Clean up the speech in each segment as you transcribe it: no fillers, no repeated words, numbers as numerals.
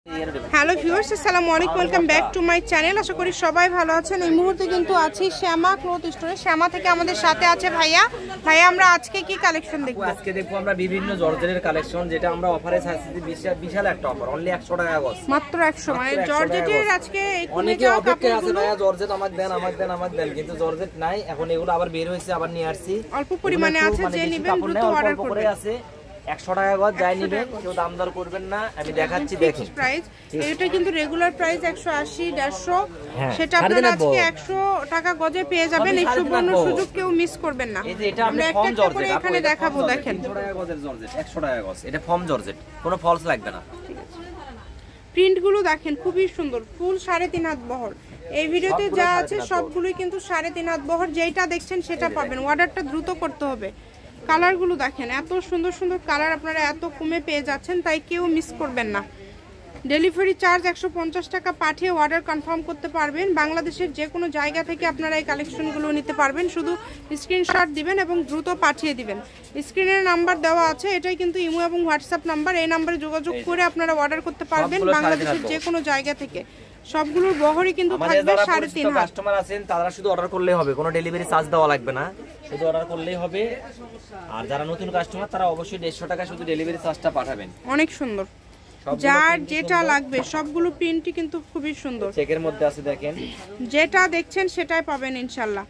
Hello viewers, আসসালামু আলাইকুম, welcome back to my channel. আশা করি সবাই ভালো আছেন। এই মুহূর্তে কিন্তু আছি শ্যামা ক্লথ স্টোরে। শ্যামা থেকে আমাদের সাথে আছে ভাইয়া। আমরা আজকে কি কালেকশন দেখব? আজকে দেখবো আমরা বিভিন্ন জর্জেটের কালেকশন, যেটা আমরা অফারে ছাড়ছি। বিশাল একটা অফার, অনলি 100 টাকা গজ, মাত্র 100। মানে জর্জেটের আজকে অনেকে অপেক্ষা আছে, ভাইয়া জর্জেট আমাকে দেন, কিন্তু জর্জেট নাই এখন। এগুলো আবার বের হয়েছে, আবার নিয়ে আসছি। অল্প পরিমাণে আছে, যে নেবেন দ্রুত অর্ডার করবেন। আছে 100 টাকা গজ, যাই নেবেন কেউ দাম দর করবেন না। আমি দেখাচ্ছি, দেখুন প্রাইস। এটা কিন্তু রেগুলার প্রাইস 180 150, সেটা আপনারা আজকে 100 টাকা গজে পেয়ে যাবেন। এই সুবর্ণ সুযোগ কেউ মিস করবেন না। এই যে এটা আমরা ফর্ম জর্জেট এখানে দেখাবো, দেখেন 300 টাকা গজের জর্জেট, 100 টাকা গজ। এটা ফর্ম জর্জেট, কোনো ফলস লাগবে না। ঠিক আছে, প্রিন্ট গুলো দেখেন খুবই সুন্দর, ফুল 3.5 হাত বহর। এই ভিডিওতে যা আছে সবগুলোই কিন্তু 3.5 হাত বহর। যেটা দেখছেন সেটা পাবেন, অর্ডারটা দ্রুত করতে হবে। কালার গুলো দেখেন, এত সুন্দর সুন্দর কালার আপনারা এত কমে পেয়ে যাচ্ছেন, তাই কেউ মিস করবেন না। ডেলিভারি চার্জ 150 টাকা পাঠিয়ে অর্ডার কনফার্ম করতে পারবেন। বাংলাদেশের যে কোনো জায়গা থেকে আপনারা এই কালেকশনগুলো নিতে পারবেন। শুধু স্ক্রিনশট দিবেন এবং দ্রুত পাঠিয়ে দিবেন। স্ক্রিনের নাম্বার দেওয়া আছে, এটাই কিন্তু ইমো এবং হোয়াটসঅ্যাপ নাম্বার। এই নাম্বারে যোগাযোগ করে আপনারা অর্ডার করতে পারবেন বাংলাদেশের যে কোনো জায়গা থেকে। সবগুলোর বহরই কিন্তু থাকবে 3.5 হাত। কাস্টমার আছেন তারা শুধু অর্ডার করলেই হবে, কোনো ডেলিভারি চার্জ দেওয়া লাগবে না, শুধু অর্ডার করলেই হবে। আর যারা নতুন কাস্টমার তারা অবশ্যই 150 টাকা শুধু ডেলিভারি চার্জটা পাঠাবেন। অনেক সুন্দর, যার যেটা লাগবে। সবগুলো প্রিন্টই কিন্তু খুবই সুন্দর, চেকের মধ্যে আছে, দেখেন যেটা দেখছেন সেটাই পাবেন ইনশাআল্লাহ।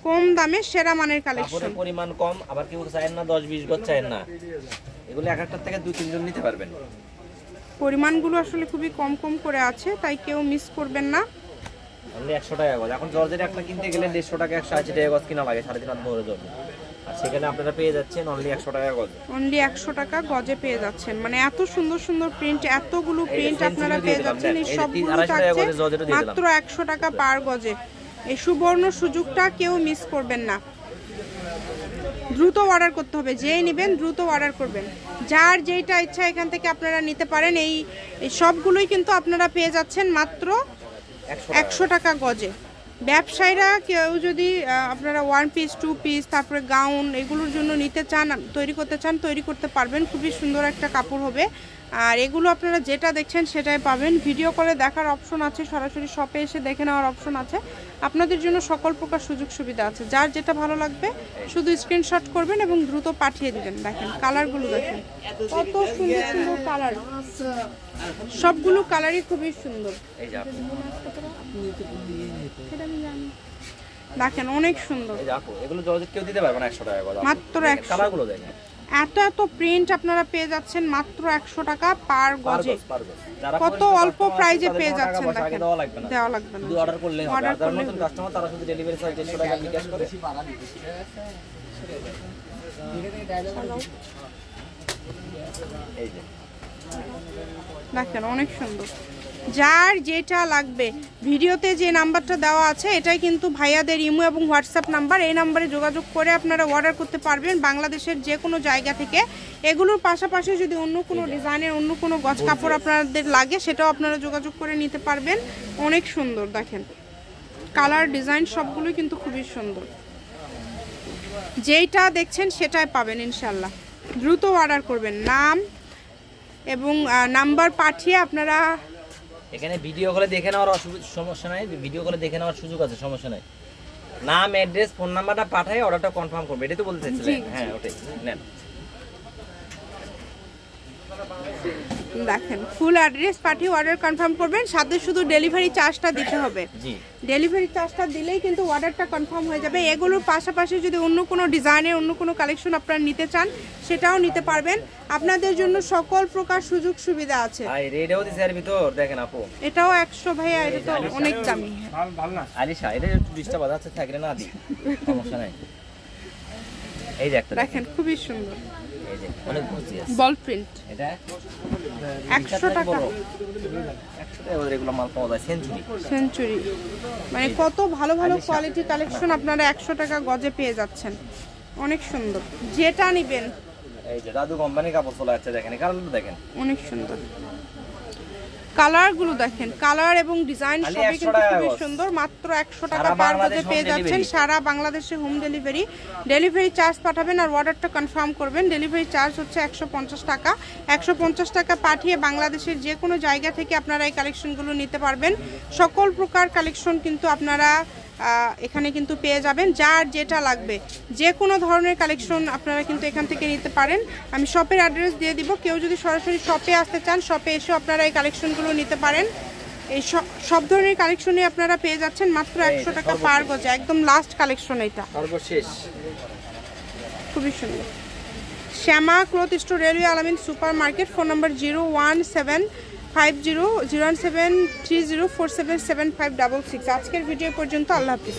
কম দামে সেরা মানের কালেকশন, পরিমাণ কম। আবার কেউ চায় না 10-20 গজ চায় না, এগুলো এক একটার থেকে 2-3 জন নিতে পারবেন। পরিমাণগুলো আসলে খুবই কম কম করে আছে, তাই কেউ মিস করবেন না। অনলি 100 টাকা গজ। এখন জর্জেট একটা কিনতে গেলে 150 টাকা 180 টাকা গজ কিনা লাগে, 3.5 হাত বড় জর্জেট। আর সেখানে আপনারা পেয়ে যাচ্ছেন অনলি 100 টাকা গজ। অনলি 100 টাকা গজে পেয়ে যাচ্ছেন। মানে এত সুন্দর সুন্দর প্রিন্ট, এতগুলো প্রিন্ট আপনারা পেয়ে যাচ্ছেন। এই সবগুলো থাকছে মাত্র 100 টাকা পার গজে। এই সুবর্ণ সুযোগটা কেউ মিস করবেন না। দ্রুত অর্ডার করতে হবে, যেই নেবেন দ্রুত অর্ডার করবেন। যার যেটা ইচ্ছা এখান থেকে আপনারা নিতে পারেন। এই সবগুলোই কিন্তু আপনারা পেয়ে যাচ্ছেন মাত্র 100 টাকা গজে। ব্যবসায়ীরা কেউ যদি আপনারা 1 পিস 2 পিস তারপরে গাউন এগুলোর জন্য নিতে চান, তৈরি করতে চান, তৈরি করতে পারবেন। খুবই সুন্দর একটা কাপড় হবে। আর এগুলো আপনারা যেটা দেখছেন সেটাই পাবেন। ভিডিও কলে দেখার অপশন আছে, সরাসরি শপে এসে দেখে নেওয়ার অপশন আছে। আপনাদের জন্য সকল প্রকার সুযোগ সুবিধা আছে। যার যেটা ভালো লাগবে শুধু স্ক্রিনশট করবেন এবং দ্রুত পাঠিয়ে দিবেন। দেখেন কালারগুলো, দেখেন কত সুন্দর সুন্দর কালার। সবগুলো কালারই খুবই সুন্দর, দেখেন অনেক সুন্দর। এগুলো জর্জেট কেউ দিতে পারবে না 100 টাকা গজ, মাত্র 100। কালারগুলো দেখেন, এত এত প্রিন্ট আপনারা পেয়ে যাচ্ছেন মাত্র 100 টাকা পার গজে। কত অল্প প্রাইজে পেয়ে যাচ্ছেন, দেখেন দেওয়া লাগবে না, শুধু অর্ডার করলেই হবে। আর যারা নতুন কাস্টমার তারা শুধু ডেলিভারি চার্জ 150 টাকা বিকাশ করে। এই যে দেখেন অনেক সুন্দর। যার যেটা লাগবে ভিডিওতে যে নাম্বারটা দেওয়া আছে এটাই কিন্তু ভাইয়াদের ইমো এবং হোয়াটসঅ্যাপ নাম্বার। এই নাম্বারে যোগাযোগ করে আপনারা অর্ডার করতে পারবেন বাংলাদেশের যে কোনো জায়গা থেকে। এগুলোর পাশাপাশি যদি অন্য কোনো ডিজাইনের অন্য কোনো গজ কাপড় আপনাদের লাগে সেটাও আপনারা যোগাযোগ করে নিতে পারবেন। অনেক সুন্দর, দেখেন কালার ডিজাইন সবগুলোই কিন্তু খুবই সুন্দর। যেইটা দেখছেন সেটাই পাবেন ইনশাল্লাহ। দ্রুত অর্ডার করবেন, নাম এবং নাম্বার পাঠিয়ে আপনারা এখানে ভিডিও কলে দেখে নেওয়ার সমস্যা নাই, ভিডিও কলে দেখে নেওয়ার সুযোগ আছে, সমস্যা নাই। নাম, অ্যাড্রেস, ফোন নাম্বারটা পাঠিয়ে অর্ডারটা কনফার্ম করবে, এটাই তো বলতে চাইছিলেন। হ্যাঁ ওটাই নেন। দেখেন ফুল অ্যাড্রেস পাঠিয়ে অর্ডার কনফার্ম করবেন, সাথে শুধু ডেলিভারি চার্জটা দিতে হবে। জি, ডেলিভারি চার্জটা দিলেই কিন্তু অর্ডারটা কনফার্ম হয়ে যাবে। এগুলোর পাশাপাশি যদি অন্য কোনো ডিজাইনের অন্য কোনো কালেকশন আপনারা নিতে চান সেটাও নিতে পারবেন। আপনাদের জন্য সকল প্রকার সুযোগ সুবিধা আছে। ভাই রেডও দিছে এর ভিতর, দেখেন আপু এটাও 100 ভাইয়া, এটা তো অনেক দামি। ভালো না আলিশা, এটা একটু ডিস্টার্ব আছে, থাকলে না দিই সমস্যা নাই। এই যে একটা দেখেন খুবই সুন্দর, এই যে অনেক বুঝি আছে বল প্রিন্ট। এটা 100 টাকা। 100 টাকা এগুলো মাল পাওয়া যায় সেঞ্চুরি। মানে কত ভালো ভালো কোয়ালিটি কালেকশন আপনারা 100 টাকা গজে পেয়ে যাচ্ছেন। অনেক সুন্দর, যেটা নেবেন। এই যে দাদু কোম্পানি কাপড় চলে আছে, দেখেন কালারগুলো দেখেন অনেক সুন্দর। কালারগুলো দেখেন, কালার এবং ডিজাইন সবই কিন্তু খুবই সুন্দর। মাত্র 100 টাকা পার গজে পেয়ে যাচ্ছেন। সারা বাংলাদেশে হোম ডেলিভারি। ডেলিভারি চার্জ পাঠাবেন আর অর্ডারটা কনফার্ম করবেন। ডেলিভারি চার্জ হচ্ছে 150 টাকা। 150 টাকা পাঠিয়ে বাংলাদেশের যে কোনো জায়গা থেকে আপনারা এই কালেকশনগুলো নিতে পারবেন। সকল প্রকার কালেকশন কিন্তু আপনারা এখানে কিন্তু পেয়ে যাবেন। যার যেটা লাগবে যে কোনো ধরনের কালেকশন আপনারা কিন্তু এখান থেকে নিতে পারেন। আমি শপের অ্যাড্রেস দিয়ে দিব। কেউ যদি সরাসরি শপে আসতে চান, শপে এসেও আপনারা এই কালেকশনগুলো নিতে পারেন। এই সব ধরনের কালেকশনই আপনারা পেয়ে যাচ্ছেন মাত্র 100 টাকা পার গজে। একদম লাস্ট কালেকশন এটা, সর্বশেষ, খুবই সুন্দর। শ্যামা ক্লথ স্টোর, রেলওয়ে আলামিন সুপার মার্কেট। Phone number 017500730477566। আজকের ভিডিও পর্যন্ত। আল্লাহ হাফিজ।